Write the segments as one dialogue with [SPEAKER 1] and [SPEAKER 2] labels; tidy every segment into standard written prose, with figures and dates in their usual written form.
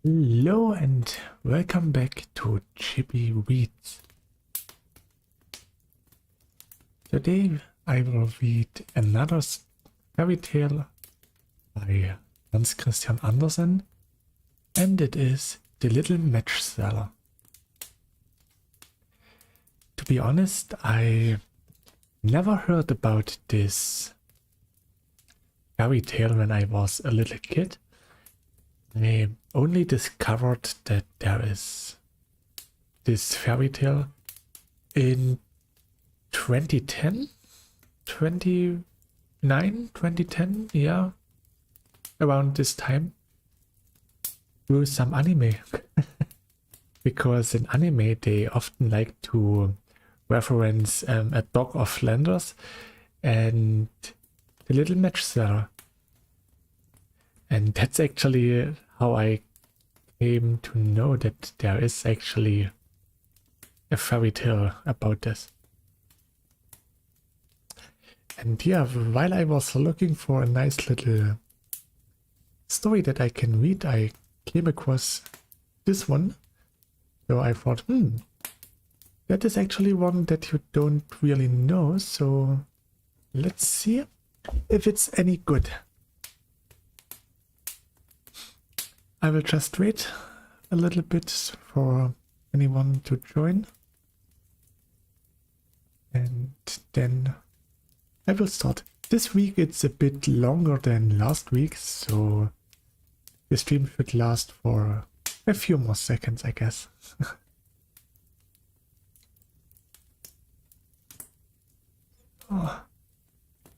[SPEAKER 1] Hello and welcome back to Chibi Reads. Today I will read another fairy tale by Hans Christian Andersen, and it is The Little Match Seller. To be honest, I never heard about this fairy tale when I was a little kid. I only discovered that there is this fairy tale in 2010, 2010, yeah, around this time, through some anime. Because in anime they often like to reference a Dog of Flanders and the Little Match Seller. And that's actually how I came to know that there is actually a fairy tale about this. And yeah, while I was looking for a nice little story that I can read, I came across this one. So I thought, that is actually one that you don't really know. So let's see if it's any good. I will just wait a little bit for anyone to join, and then I will start. This week it's a bit longer than last week, so the stream should last for a few more seconds, I guess.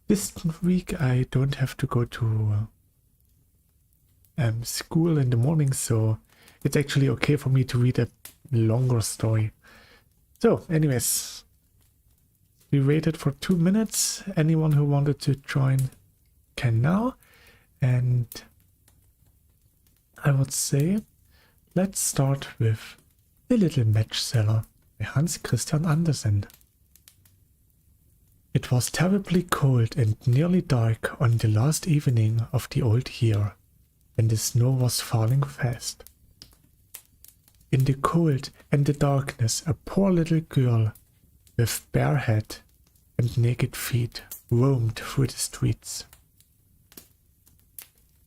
[SPEAKER 1] This week I don't have to go to school in the morning, so it's actually okay for me to read a longer story. So anyways, we waited for 2 minutes. Anyone who wanted to join can now, and I would say let's start with The Little Match Seller by Hans Christian Andersen. It was terribly cold and nearly dark on the last evening of the old year, when the snow was falling fast. In the cold and the darkness, a poor little girl with bare head and naked feet roamed through the streets.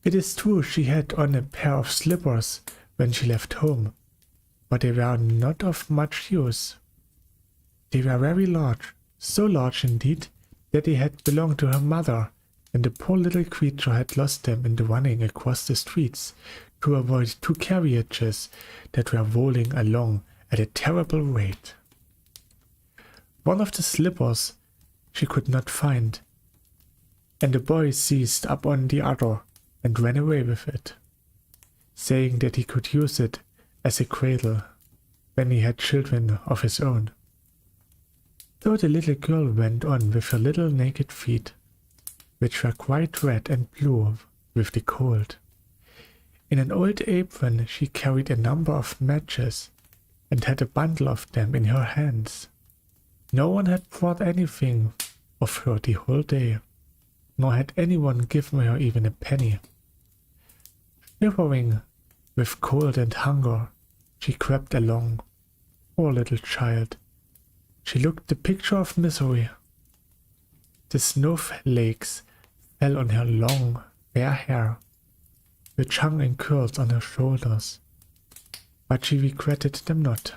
[SPEAKER 1] It is true she had on a pair of slippers when she left home, but they were not of much use. They were very large, so large indeed that they had belonged to her mother, and the poor little creature had lost them in the running across the streets to avoid two carriages that were rolling along at a terrible rate. One of the slippers she could not find, and the boy seized up on the other and ran away with it, saying that he could use it as a cradle when he had children of his own. So the little girl went on with her little naked feet, which were quite red and blue with the cold. In an old apron she carried a number of matches and had a bundle of them in her hands. No one had brought anything of her the whole day, nor had anyone given her even a penny. Shivering with cold and hunger, she crept along. Poor little child. She looked the picture of misery. The snowflakes fell on her long, fair hair, which hung in curls on her shoulders, but she regretted them not.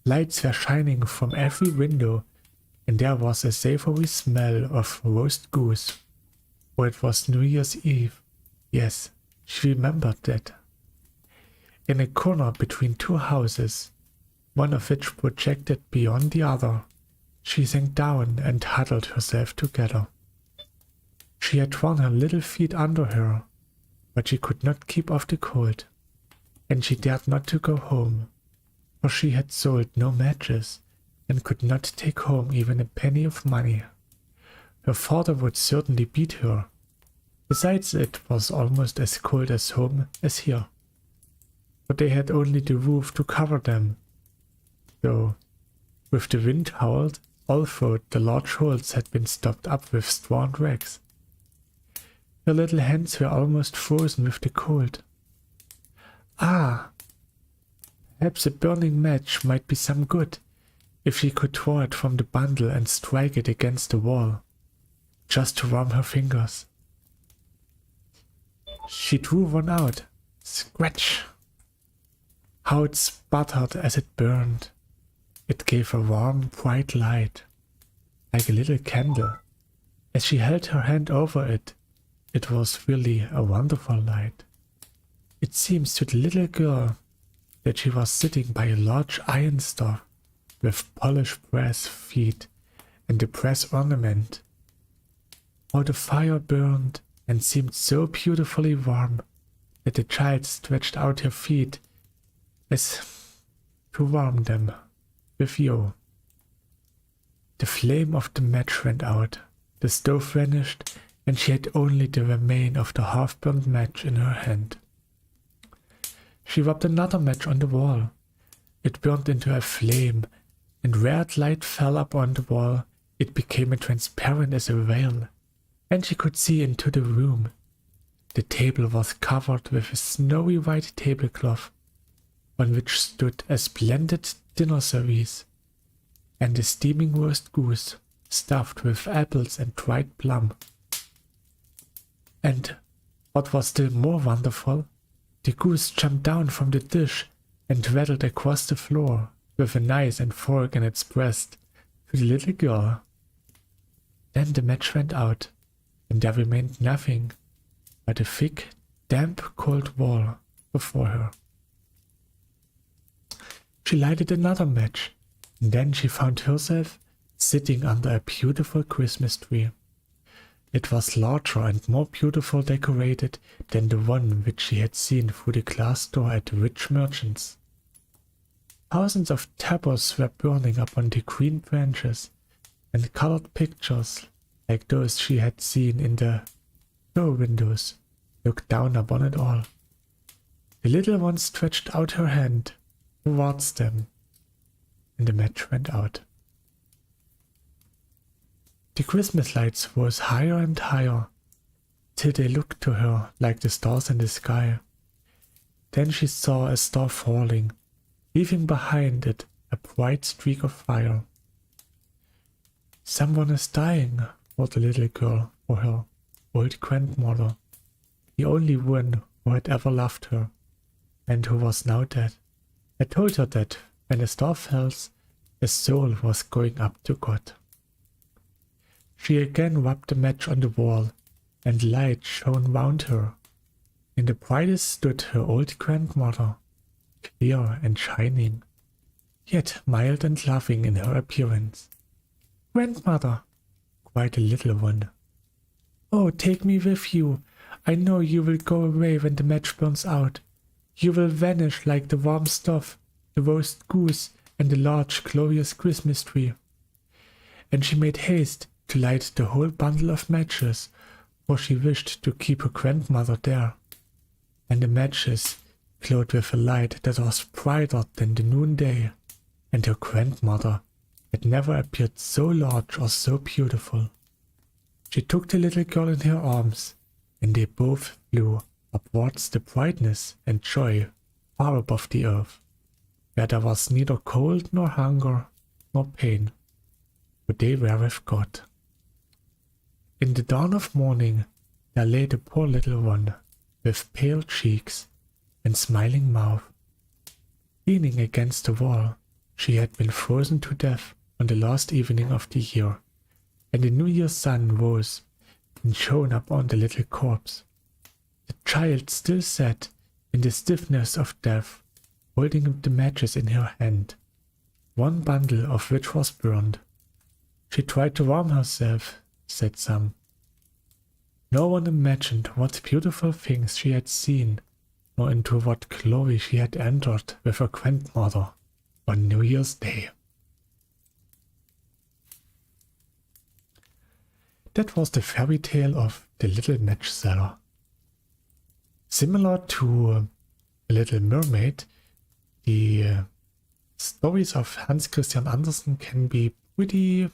[SPEAKER 1] Lights were shining from every window, and there was a savory smell of roast goose, for it was New Year's Eve. Yes, she remembered that. In a corner between two houses, one of which projected beyond the other, she sank down and huddled herself together. She had drawn her little feet under her, but she could not keep off the cold, and she dared not to go home, for she had sold no matches and could not take home even a penny of money. Her father would certainly beat her. Besides, it was almost as cold at home as here, but they had only the roof to cover them, though with the wind howled, although the large holes had been stopped up with straw and rags. Her little hands were almost frozen with the cold, Ah, perhaps a burning match might be some good if she could draw it from the bundle and strike it against the wall, just to warm her fingers. She drew one out. Scratch! How it sputtered as it burned. It gave a warm, bright light, like a little candle. As she held her hand over it, it was really a wonderful light. It seems to the little girl that she was sitting by a large iron stove with polished brass feet and a brass ornament. How the fire burned and seemed so beautifully warm that the child stretched out her feet as to warm them with you. The flame of the match went out, the stove vanished, and she had only the remain of the half-burnt match in her hand. She rubbed another match on the wall. It burned into a flame, and red light fell upon the wall. It became as transparent as a veil, and she could see into the room. The table was covered with a snowy white tablecloth, on which stood a splendid dinner service, and a steaming roast goose stuffed with apples and dried plum. And what was still more wonderful, the goose jumped down from the dish and waddled across the floor with a knife and fork in its breast to the little girl. Then the match went out, and there remained nothing but a thick, damp, cold wall before her. She lighted another match, and then she found herself sitting under a beautiful Christmas tree. It was larger and more beautiful decorated than the one which she had seen through the glass door at the rich merchant's. Thousands of tapers were burning upon the green branches, and colored pictures, like those she had seen in the show windows, looked down upon it all. The little one stretched out her hand towards them, and the match went out. The Christmas lights rose higher and higher, till they looked to her like the stars in the sky. Then she saw a star falling, leaving behind it a bright streak of fire. Someone is dying, thought the little girl for her old grandmother, the only one who had ever loved her, and who was now dead. I told her that when a star falls, a soul was going up to God. She again rubbed the match on the wall, and light shone round her. In the brightest stood her old grandmother, clear and shining, yet mild and loving in her appearance. "Grandmother," cried the little one, "oh, take me with you. I know you will go away when the match burns out. You will vanish like the warm stuff, the roast goose, and the large, glorious Christmas tree." And she made haste to light the whole bundle of matches, for she wished to keep her grandmother there. And the matches glowed with a light that was brighter than the noonday, and her grandmother had never appeared so large or so beautiful. She took the little girl in her arms, and they both flew upwards the brightness and joy far above the earth, where there was neither cold nor hunger nor pain, for they were with God. In the dawn of morning there lay the poor little one, with pale cheeks and smiling mouth. Leaning against the wall, she had been frozen to death on the last evening of the year, and the New Year's sun rose and shone upon the little corpse. The child still sat in the stiffness of death, holding the matches in her hand, one bundle of which was burned. She tried to warm herself, said some. No one imagined what beautiful things she had seen, nor into what glory she had entered with her grandmother on New Year's Day. That was the fairy tale of the Little Match Seller. Similar to The Little Mermaid, the stories of Hans Christian Andersen can be pretty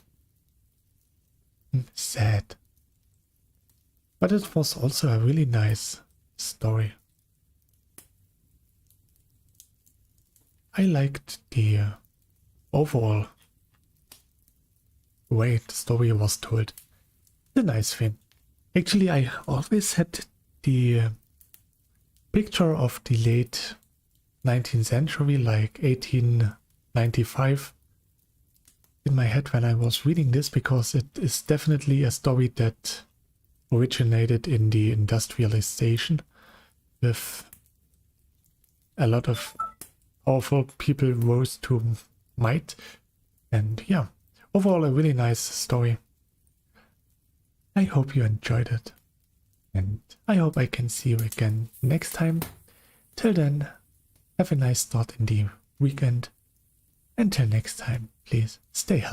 [SPEAKER 1] sad. But it was also a really nice story. I liked the overall way the story was told. The nice thing. Actually, I always had the picture of the late 19th century, like 1895, in my head when I was reading this, because it is definitely a story that originated in the industrialization with a lot of powerful people rose to might. And yeah, overall a really nice story. I hope you enjoyed it. And I hope I can see you again next time. Till then, have a nice start in the weekend. Until next time, please stay healthy.